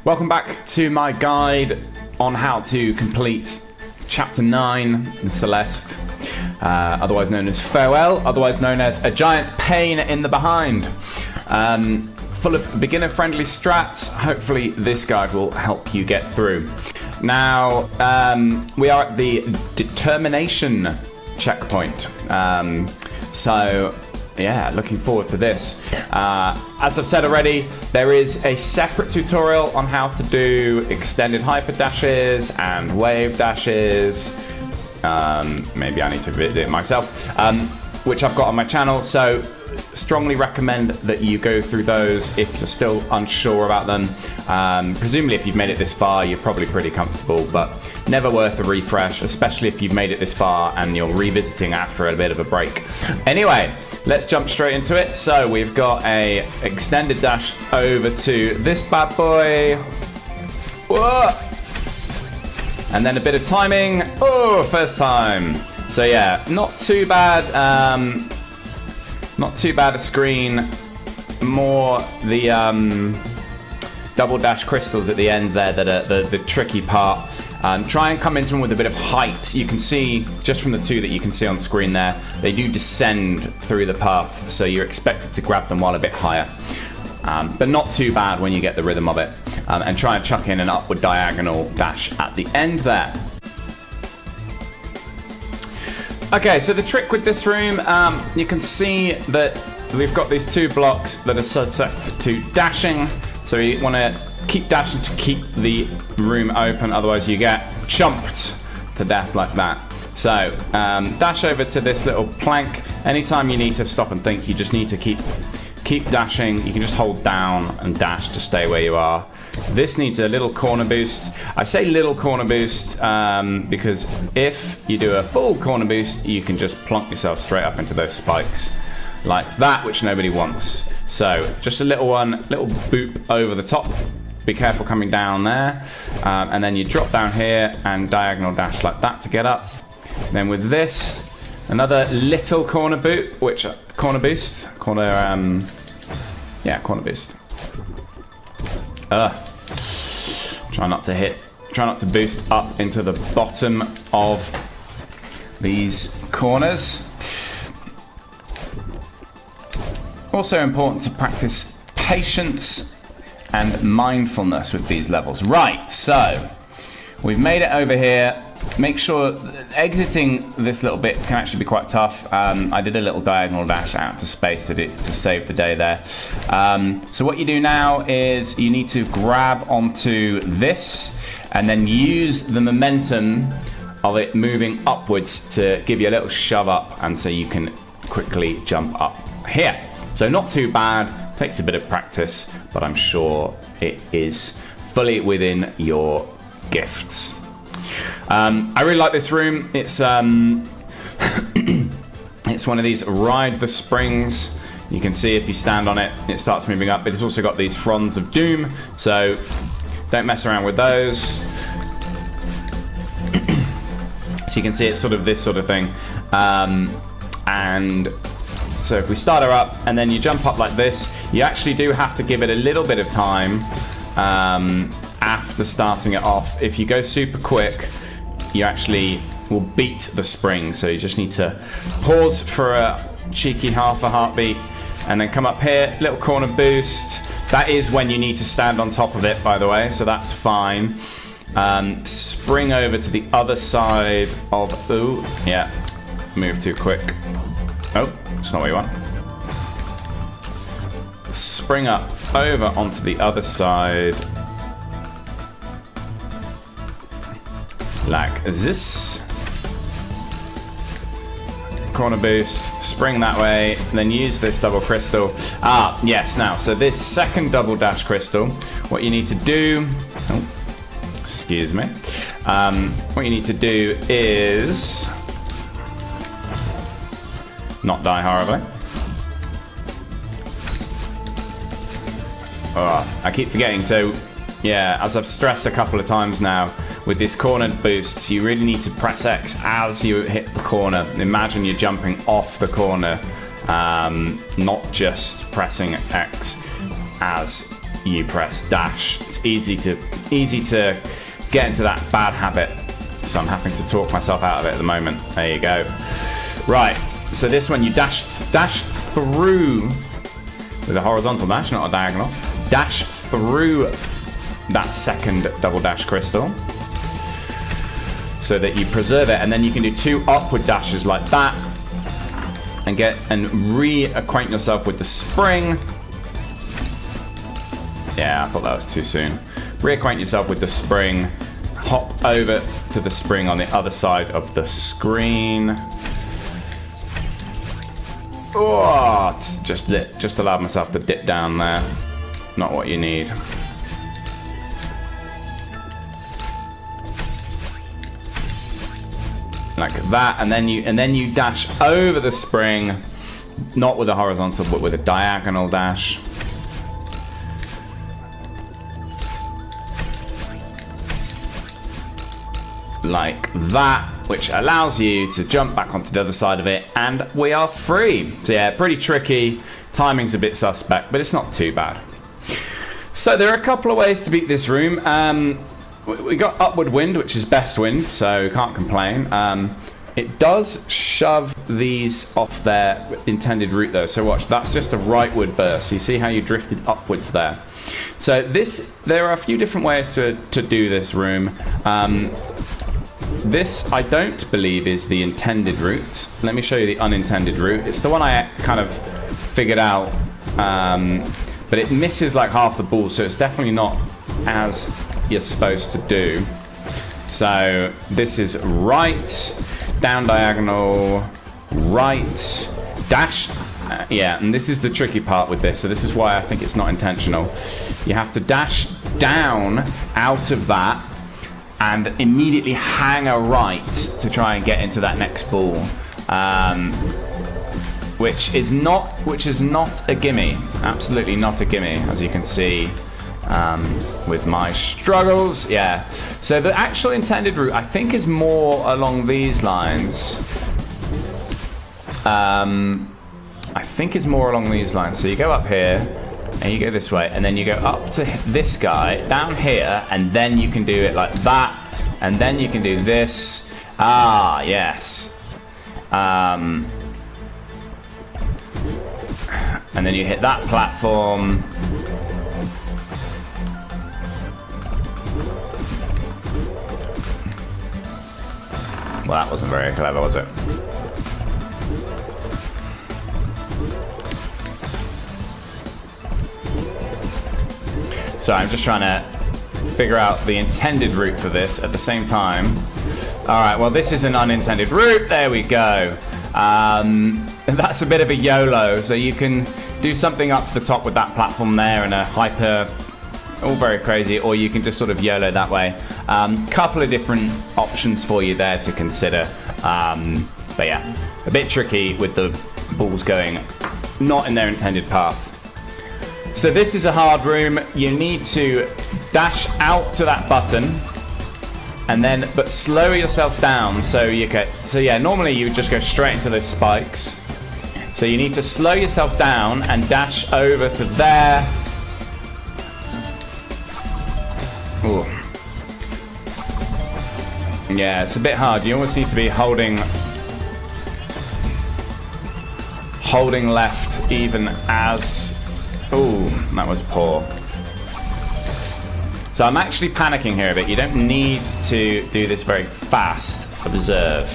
Welcome back to my guide on how to complete Chapter 9 in Celeste, otherwise known as Farewell, otherwise known as a giant pain in the behind. Full of beginner-friendly strats. Hopefully this guide will help you get through. Now, we are at the determination checkpoint. So, yeah, looking forward to this. As I've said already, there is a separate tutorial on how to do extended hyper dashes and wave dashes. Maybe I need to visit it myself, which I've got on my channel. So strongly recommend that you go through those if you're still unsure about them. Presumably if you've made it this far, you're probably pretty comfortable, but never worth a refresh, especially if you've made it this far and you're revisiting after a bit of a break. Anyway, let's jump straight into it. So we've got a extended dash over to this bad boy. Whoa! And then a bit of timing. Oh, first time. So yeah, not too bad. Not too bad a screen. More the double dash crystals at the end there that are the tricky part. Try and come into them with a bit of height. You can see, just from the two that you can see on screen there, they do descend through the path, so you're expected to grab them while a bit higher. But not too bad when you get the rhythm of it. And try and chuck in an upward diagonal dash at the end there. Okay, so the trick with this room, you can see that we've got these two blocks that are subject to dashing. So you want to keep dashing to keep the room open, otherwise you get chumped to death like that. So dash over to this little plank. Anytime you need to stop and think, you just need to keep dashing. You can just hold down and dash to stay where you are. This needs a little corner boost. I say little corner boost because if you do a full corner boost, you can just plonk yourself straight up into those spikes like that, which nobody wants. So just a little one, little boop over the top. Be careful coming down there. And then you drop down here and diagonal dash like that to get up. Then with this, another little corner boost. Corner boost. Try not to boost up into the bottom of these corners. Also important to practice patience and mindfulness with these levels. Right, so we've made it over here. Make sure exiting this little bit can actually be quite tough. I did a little diagonal dash out to space to save the day there. So what you do now is you need to grab onto this and then use the momentum of it moving upwards to give you a little shove up, and so you can quickly jump up here. So not too bad, takes a bit of practice, but I'm sure it is fully within your gifts. I really like this room. It's it's one of these ride the springs. You can see if you stand on it, it starts moving up. But it's also got these fronds of doom, so don't mess around with those. So you can see it's sort of this sort of thing. And so if we start her up and then you jump up like this, you actually do have to give it a little bit of time after starting it off. If you go super quick, you actually will beat the spring. So you just need to pause for a cheeky half a heartbeat and then come up here, little corner boost. That is when you need to stand on top of it, by the way, so that's fine. Spring over to the other side of, ooh, yeah, move too quick. Oh, that's not what you want. Spring up over onto the other side. Like this. Corner boost, spring that way, then use this double crystal. Ah, yes, now, so this second double dash crystal, what you need to do, oh, excuse me, what you need to do is not die horribly. Oh, I keep forgetting, so yeah, as I've stressed a couple of times now, with this corner boosts, you really need to press X as you hit the corner. Imagine you're jumping off the corner, not just pressing X as you press dash. It's easy to get into that bad habit. So I'm having to talk myself out of it at the moment. There you go. Right. So this one you dash through with a horizontal dash, not a diagonal. Dash through that second double dash crystal so that you preserve it, and then you can do 2 upward dashes like that and reacquaint yourself with the spring. Yeah, I thought that was too soon. Reacquaint yourself with the spring, hop over to the spring on the other side of the screen. Oh, just allowed myself to dip down there. Not what you need. Like that, and then you dash over the spring, not with a horizontal, but with a diagonal dash. Like that, which allows you to jump back onto the other side of it, and we are free. So yeah, pretty tricky. Timing's a bit suspect, but it's not too bad. So there are a couple of ways to beat this room. We got upward wind, which is best wind, so can't complain. It does shove these off their intended route though, so watch, that's just a rightward burst. You see how you drifted upwards there. So there are a few different ways to do this room. This, I don't believe, is the intended route. Let me show you the unintended route. It's the one I kind of figured out, but it misses like half the ball, so it's definitely not as you're supposed to do. So this is right, down diagonal, right, dash. Yeah, and this is the tricky part with this, so this is why I think it's not intentional. You have to dash down out of that and immediately hang a right to try and get into that next ball, which is not a gimme. Absolutely not a gimme, as you can see with my struggles. Yeah, so the actual intended route I think is more along these lines. So you go up here and you go this way, and then you go up to this guy down here, and then you can do it like that, and then you can do this. Ah, yes. And then you hit that platform. Well, that wasn't very clever, was it? So I'm just trying to figure out the intended route for this at the same time. All right, well, this is an unintended route. There we go. That's a bit of a YOLO. So you can do something up the top with that platform there and a hyper, all very crazy, or you can just sort of YOLO that way. Couple of different options for you there to consider. But yeah, a bit tricky with the balls going not in their intended path. So this is a hard room. You need to dash out to that button, and then but slow yourself down. So yeah, normally you would just go straight into those spikes. So you need to slow yourself down and dash over to there. Ooh. Yeah, it's a bit hard. You almost need to be holding left even as... Ooh, that was poor. So I'm actually panicking here a bit. You don't need to do this very fast. Observe.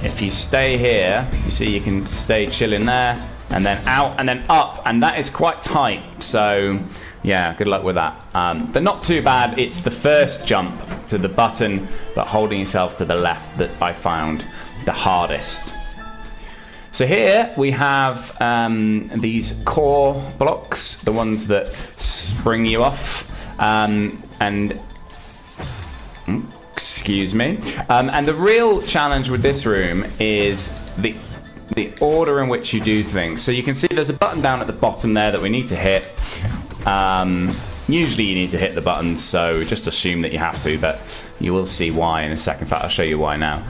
If you stay here, you see you can stay chilling there, and then out, and then up, and that is quite tight. So yeah, good luck with that. But not too bad. It's the first jump to the button, but holding yourself to the left that I found the hardest. So here we have these core blocks, the ones that spring you off, excuse me. And the real challenge with this room is the order in which you do things. So you can see there's a button down at the bottom there that we need to hit. Usually you need to hit the buttons, so just assume that you have to, but you will see why in a second. In fact, I'll show you why now.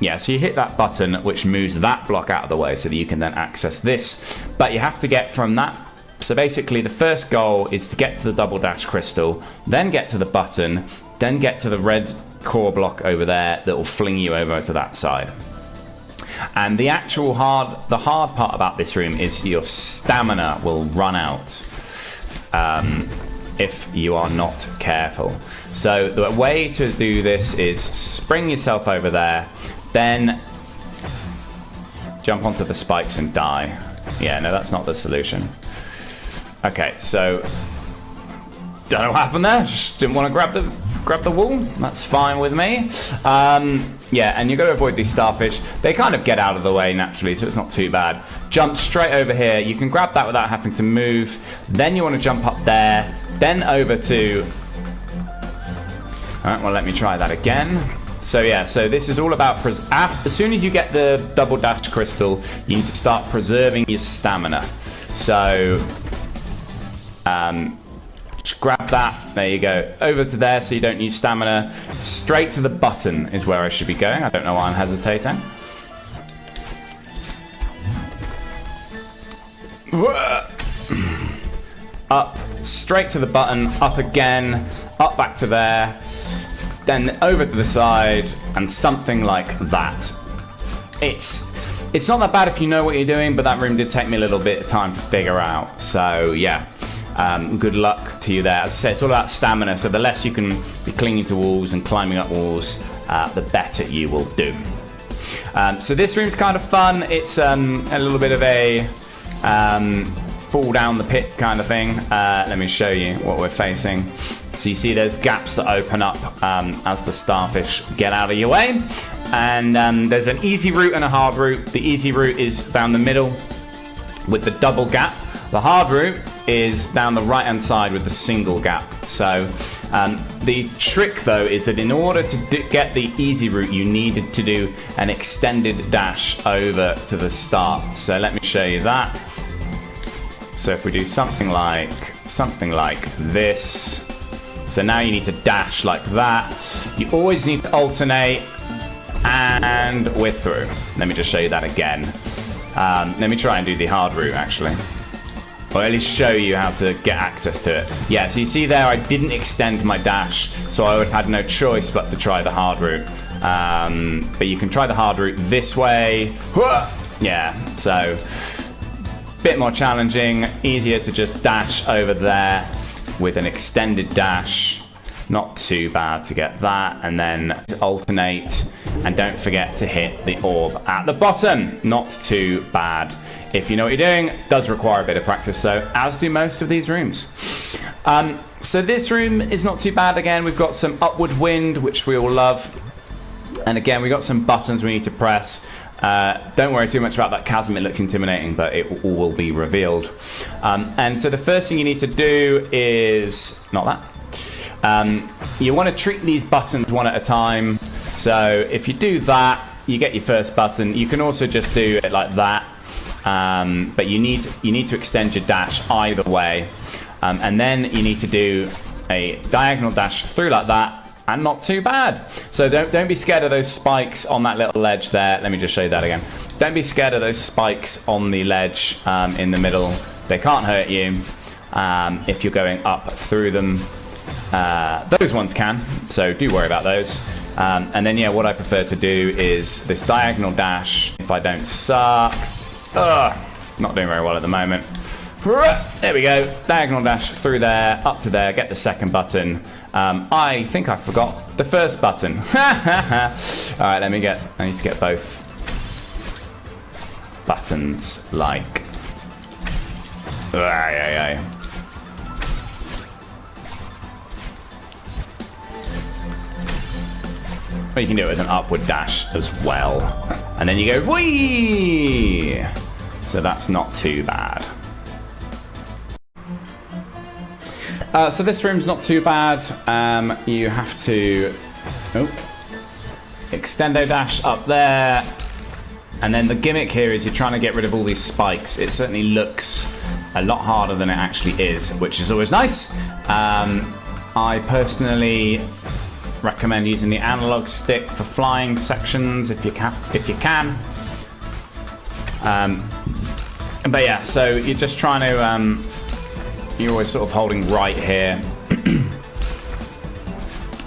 Yeah, so you hit that button, which moves that block out of the way so that you can then access this. But you have to get from that So basically the first goal is to get to the double dash crystal, then get to the button, then get to the red core block over there that will fling you over to that side. And the hard part about this room is your stamina will run out if you are not careful. So the way to do this is spring yourself over there, then jump onto the spikes and die. Yeah, no, that's not the solution. Okay, so don't know what happened there. Just didn't want to grab the wall. That's fine with me. Yeah, and you've got to avoid these starfish. They kind of get out of the way naturally, so it's not too bad. Jump straight over here. You can grab that without having to move. Then you want to jump up there, then over to... All right, well, let me try that again. So yeah, so this is all about... As soon as you get the double dash crystal, you need to start preserving your stamina. So... just grab that, there you go, over to there so you don't use stamina. Straight to the button is where I should be going. I don't know why I'm hesitating. Up, straight to the button, up again, up back to there, then over to the side, and something like that. It's not that bad if you know what you're doing, but that room did take me a little bit of time to figure out, so yeah. Good luck to you there. As I say, it's all about stamina, so the less you can be clinging to walls and climbing up walls, the better you will do. So this room's kind of fun. It's a little bit of a fall down the pit kind of thing. Let me show you what we're facing. So you see there's gaps that open up as the starfish get out of your way. And there's an easy route and a hard route. The easy route is down the middle with the double gap. The hard route is down the right hand side with the single gap. So the trick though is that in order to get the easy route you needed to do an extended dash over to the start. So let me show you that. So if we do something like this, so now you need to dash like that. You always need to alternate, and we're through. Let me just show you that again. Let me try and do the hard route actually. Or at least show you how to get access to it. Yeah, so you see there I didn't extend my dash, so I would have had no choice but to try the hard route. But you can try the hard route this way. Yeah, so bit more challenging, easier to just dash over there with an extended dash. Not too bad to get that, and then alternate, and don't forget to hit the orb at the bottom. Not too bad. If you know what you're doing, it does require a bit of practice though, as do most of these rooms. So this room is not too bad. Again, we've got some upward wind, which we all love. And again, we've got some buttons we need to press. Don't worry too much about that chasm, it looks intimidating, but it all will be revealed. And so the first thing you need to do is, not that. You want to treat these buttons one at a time. So if you do that, you get your first button. You can also just do it like that. But you need to extend your dash either way. And then you need to do a diagonal dash through like that, and not too bad. So don't be scared of those spikes on that little ledge there. Let me just show you that again. Don't be scared of those spikes on the ledge in the middle. They can't hurt you if you're going up through them. Those ones can, so do worry about those. And then yeah, what I prefer to do is this diagonal dash if I don't suck. Not doing very well at the moment. There we go, diagonal dash through there, up to there, get the second button. I think I forgot the first button. Alright, I need to get both buttons like... Well, you can do it with an upward dash as well. And then you go, whee! So that's not too bad. So this room's not too bad. You have to extendo dash up there. And then the gimmick here is you're trying to get rid of all these spikes. It certainly looks a lot harder than it actually is, which is always nice. I personally recommend using the analog stick for flying sections if you can. But yeah, so you're just trying to you're always sort of holding right here.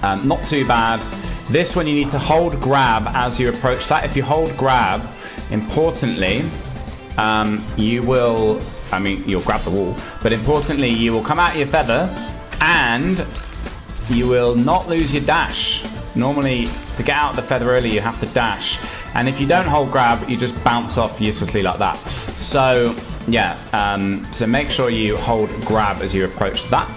Not too bad. This one you need to hold grab as you approach that. If you hold grab, importantly, you will, I mean, you'll grab the wall, but importantly, you will come out of your feather and you will not lose your dash. Normally, to get out of the feather early, you have to dash. And if you don't hold grab, you just bounce off uselessly like that. So, yeah, so make sure you hold grab as you approach that.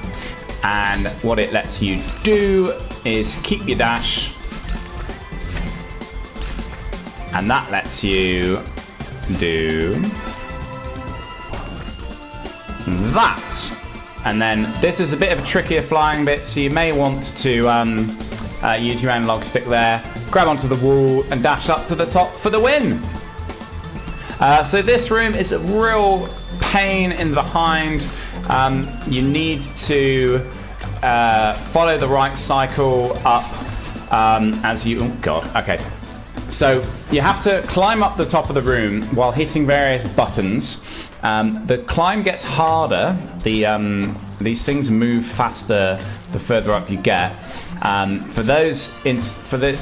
And what it lets you do is keep your dash. And that lets you do that. And then this is a bit of a trickier flying bit, so you may want to use your analog stick there, grab onto the wall and dash up to the top for the win. So this room is a real pain in the behind. You need to follow the right cycle up as you, oh god, okay. So you have to climb up the top of the room while hitting various buttons. The climb gets harder. These things move faster the further up you get. For the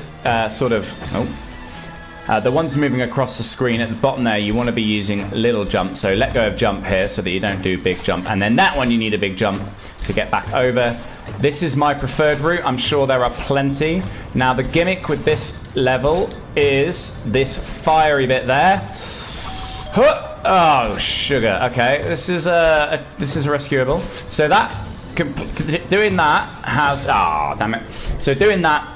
the ones moving across the screen at the bottom there, you want to be using little jump. So let go of jump here so that you don't do big jump. And then that one you need a big jump to get back over. This is my preferred route. I'm sure there are plenty. Now the gimmick with this level is this fiery bit there. Oh sugar. Okay, this is rescuable. So that doing that has damn it. So doing that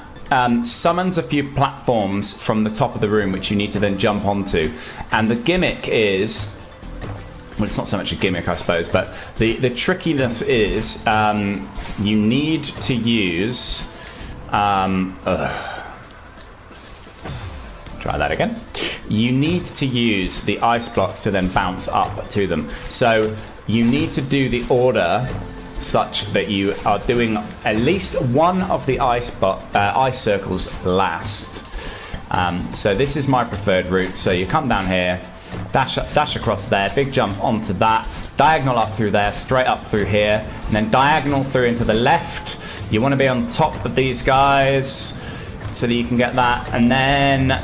summons a few platforms from the top of the room, which you need to then jump onto. And the gimmick is, well, it's not so much a gimmick, I suppose, but the trickiness is you need to use. Try that again. You need to use the ice blocks to then bounce up to them. So you need to do the order such that you are doing at least one of the ice circles last. So this is my preferred route. So you come down here, dash across there, big jump onto that, diagonal up through there, straight up through here, and then diagonal through into the left. You want to be on top of these guys so that you can get that, and then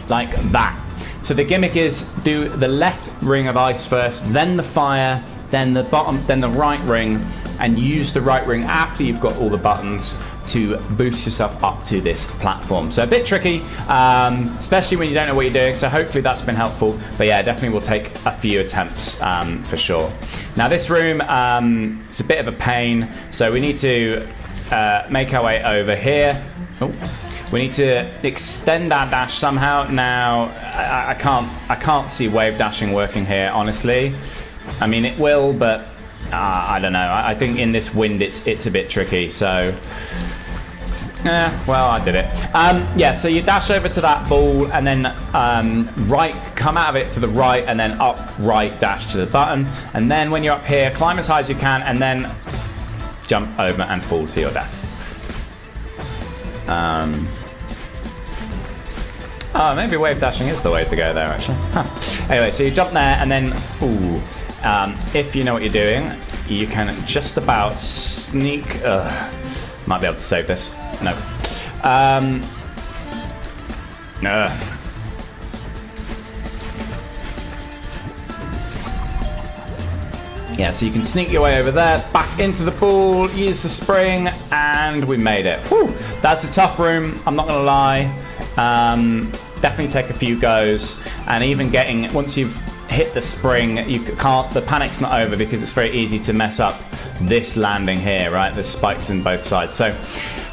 like that. So the gimmick is do the left ring of ice first, then the fire, then the bottom, then the right ring, and use the right ring after you've got all the buttons to boost yourself up to this platform. So a bit tricky, especially when you don't know what you're doing, so hopefully that's been helpful. But yeah, definitely will take a few attempts for sure. Now this room, it's a bit of a pain, so we need to make our way over here. Oh. We need to extend our dash somehow. Now, I can't see wave dashing working here, honestly. I mean, it will, but I don't know. I think in this wind, it's a bit tricky. So, well, I did it. Yeah. So you dash over to that ball, and then come out of it to the right, and then up, right, dash to the button, and then when you're up here, climb as high as you can, and then jump over and fall to your death. Oh, maybe wave dashing is the way to go there, actually. Huh. Anyway, so you jump there, and then, if you know what you're doing, you can just about sneak. Might be able to save this. No. Yeah, so you can sneak your way over there, back into the pool, use the spring, and we made it. Whew. That's a tough room, I'm not gonna lie. Definitely take a few goes, and even once you've hit the spring, the panic's not over, because it's very easy to mess up this landing here, right? There's spikes in both sides. So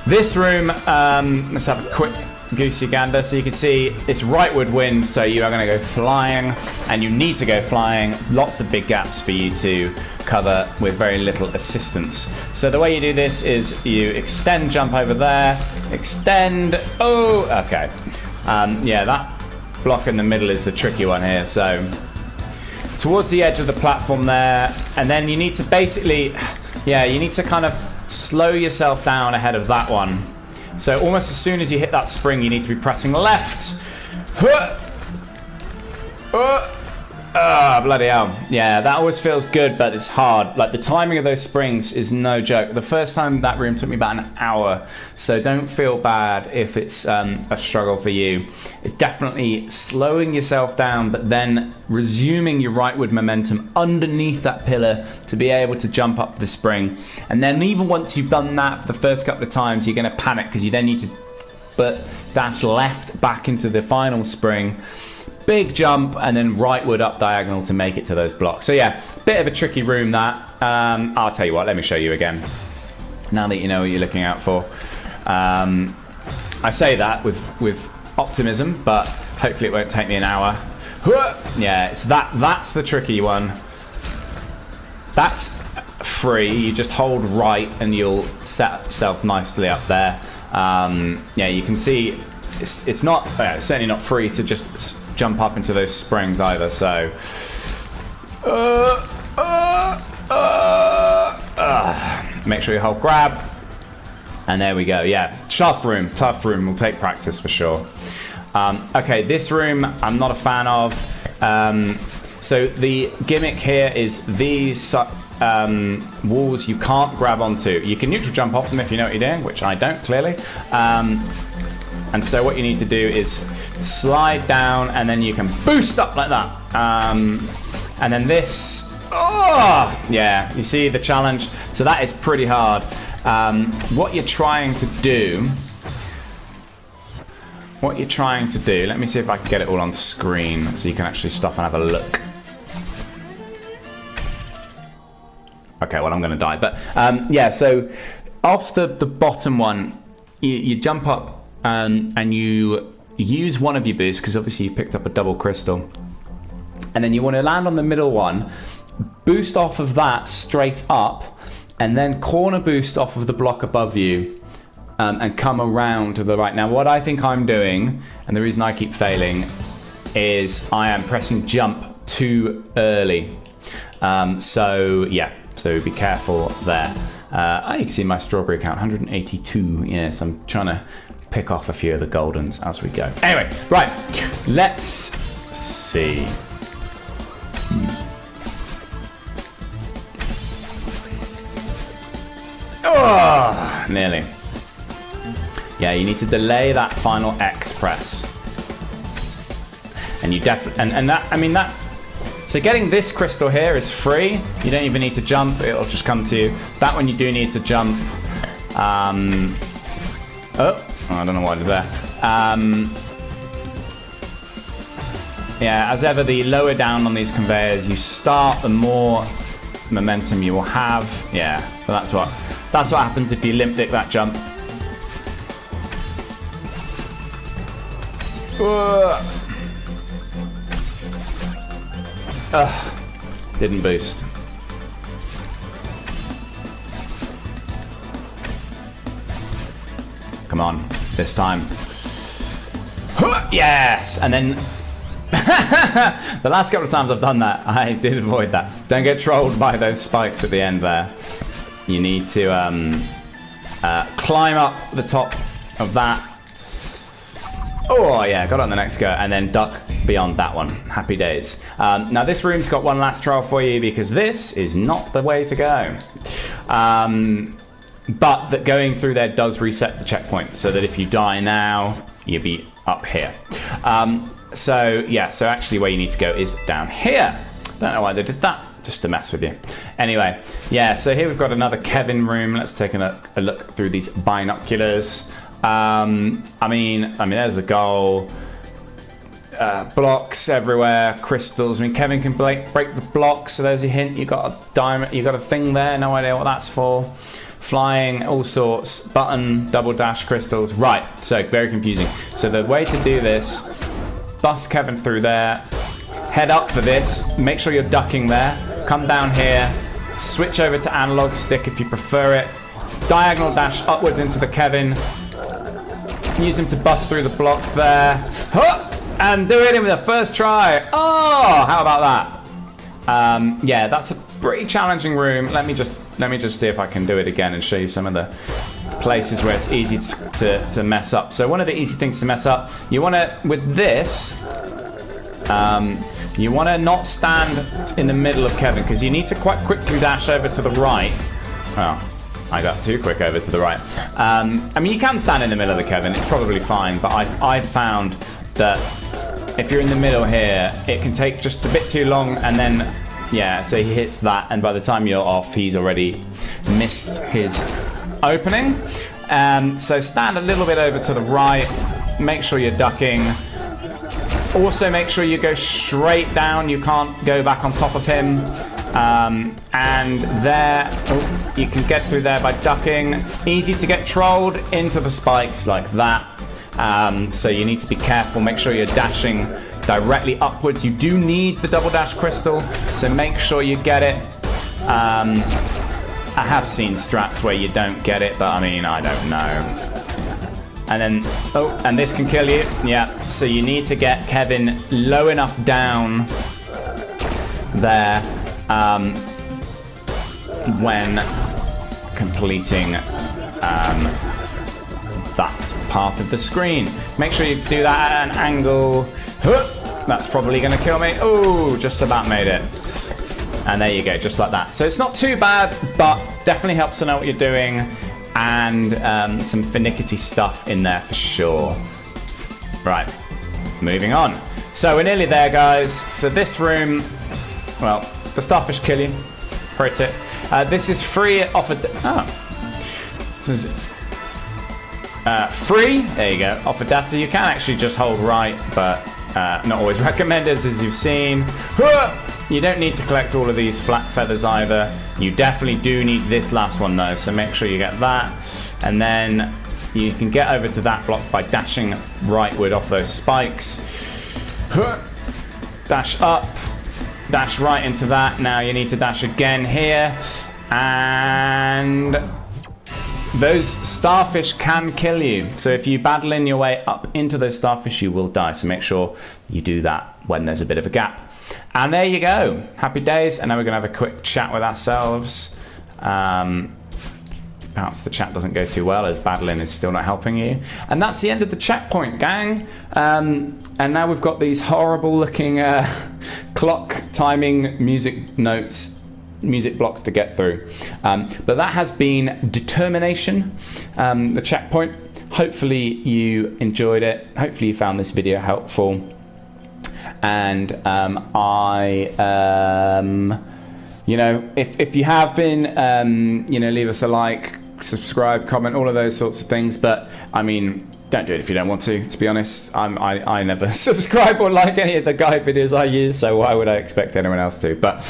this room, let's have a quick goosey gander. So you can see it's rightward wind, so you are going to go flying, and you need to go flying. Lots of big gaps for you to cover with very little assistance. So the way you do this is you extend, jump over there, extend. Oh, okay. Yeah, that block in the middle is the tricky one here. So towards the edge of the platform there, and then you need to basically, yeah, you need to kind of slow yourself down ahead of that one. So almost as soon as you hit that spring, you need to be pressing left. Ah, bloody hell. Yeah, that always feels good, but it's hard. Like, the timing of those springs is no joke. The first time that room took me about an hour, so don't feel bad if it's a struggle for you. It's definitely slowing yourself down, but then resuming your rightward momentum underneath that pillar to be able to jump up the spring. And then even once you've done that for the first couple of times, you're going to panic because you then need to dash left back into the final spring. Big jump and then rightward up diagonal to make it to those blocks. So yeah, bit of a tricky room that. I'll tell you what, let me show you again. Now that you know what you're looking out for. I say that with optimism, but hopefully it won't take me an hour. Yeah, it's that's the tricky one. That's free. You just hold right and you'll set yourself nicely up there. Yeah, you can see it's not it's certainly not free to just jump up into those springs either, so make sure you hold grab, and there we go. Yeah, tough room, will take practice for sure. Okay, this room I'm not a fan of. So the gimmick here is these walls you can't grab onto. You can neutral jump off them if you know what you're doing, which I don't clearly. And so what you need to do is slide down, and then you can boost up like that. And then this, yeah, you see the challenge. So that is pretty hard. What you're trying to do, let me see if I can get it all on screen so you can actually stop and have a look. Okay, well, I'm going to die. But yeah, so off the bottom one, you jump up and you use one of your boosts, because obviously you picked up a double crystal. And then you want to land on the middle one, boost off of that straight up, and then corner boost off of the block above you, and come around to the right. Now, what I think I'm doing, and the reason I keep failing, is I am pressing jump too early. So yeah, so be careful there. You can see my strawberry count, 182. Yes, I'm trying to pick off a few of the goldens as we go. Anyway, right, let's see. Oh, nearly. Yeah, you need to delay that final X press. And you definitely, and that, I mean that, so getting this crystal here is free. You don't even need to jump, it'll just come to you. That one you do need to jump. I don't know what I did there. Yeah, as ever, the lower down on these conveyors you start, the more momentum you will have. Yeah, so that's what happens if you limp dick that jump. Didn't boost. Come on, this time. Yes! And then the last couple of times I've done that, I did avoid that. Don't get trolled by those spikes at the end there. You need to climb up the top of that. Oh yeah, got it on the next go, and then duck beyond that one. Happy days. Now this room's got one last trial for you, because this is not the way to go. But that going through there does reset the checkpoint, so that if you die now, you'll be up here. So yeah, so actually where you need to go is down here. Don't know why they did that, just to mess with you. Anyway, yeah, so here we've got another Kevin room. Let's take a look through these binoculars. I mean, there's a goal. Blocks everywhere, crystals. I mean, Kevin can break the blocks, so there's a hint. You got a diamond, you got a thing there, no idea what that's for. Flying, all sorts, button, double dash, crystals. Right, so very confusing. So the way to do this, bust Kevin through there, head up for this, make sure you're ducking there, come down here, switch over to analog stick if you prefer it, diagonal dash upwards into the Kevin, use him to bust through the blocks there, and do it in the first try. Oh, how about that? Yeah, that's a pretty challenging room. Let me just see if I can do it again and show you some of the places where it's easy to mess up. So one of the easy things to mess up, you want to, with this, You want to not stand in the middle of Kevin, because you need to quite quickly dash over to the right. Well, I got too quick over to the right. I mean, you can stand in the middle of the Kevin, it's probably fine, but I've found that if you're in the middle here, it can take just a bit too long, and then, yeah, so he hits that, and by the time you're off, he's already missed his opening. So stand a little bit over to the right, make sure you're ducking. Also make sure you go straight down, you can't go back on top of him. And there, you can get through there by ducking. Easy to get trolled into the spikes like that. So you need to be careful, make sure you're dashing directly upwards. You do need the double dash crystal, so make sure you get it. I have seen strats where you don't get it, but I mean, I don't know. And then, oh, and this can kill you. Yeah, so you need to get Kevin low enough down there when completing that part of the screen. Make sure you do that at an angle. That's probably going to kill me. Oh, just about made it. And there you go, just like that. So it's not too bad, but definitely helps to know what you're doing, and some finicky stuff in there for sure. Right, moving on. So we're nearly there, guys. So this room, well, the starfish kill you. Pro tip. This is free off a... This is free. There you go. Off adapter. You can actually just hold right, but not always recommended, as you've seen. You don't need to collect all of these flat feathers either. You definitely do need this last one though, so make sure you get that. And then you can get over to that block by dashing rightward off those spikes. Dash up, dash right into that. Now you need to dash again here. And those starfish can kill you. So if you battle in your way up into those starfish, you will die. So make sure you do that when there's a bit of a gap. And there you go. Happy days. And now we're going to have a quick chat with ourselves. Perhaps the chat doesn't go too well as battling is still not helping you. And that's the end of the checkpoint, gang. And now we've got these horrible looking clock timing music notes, music blocks to get through. But that has been Determination, the checkpoint. Hopefully you enjoyed it. Hopefully you found this video helpful. And you know, if you have been, you know, leave us a like, subscribe, comment, all of those sorts of things. But I mean, don't do it if you don't want to be honest. I never subscribe or like any of the guide videos I use, so why would I expect anyone else to? But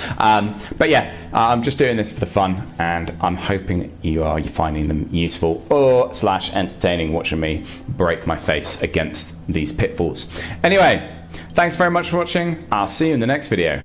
yeah, I'm just doing this for the fun, and I'm hoping you're finding them useful or / entertaining, watching me break my face against these pitfalls. Anyway, thanks very much for watching. I'll see you in the next video.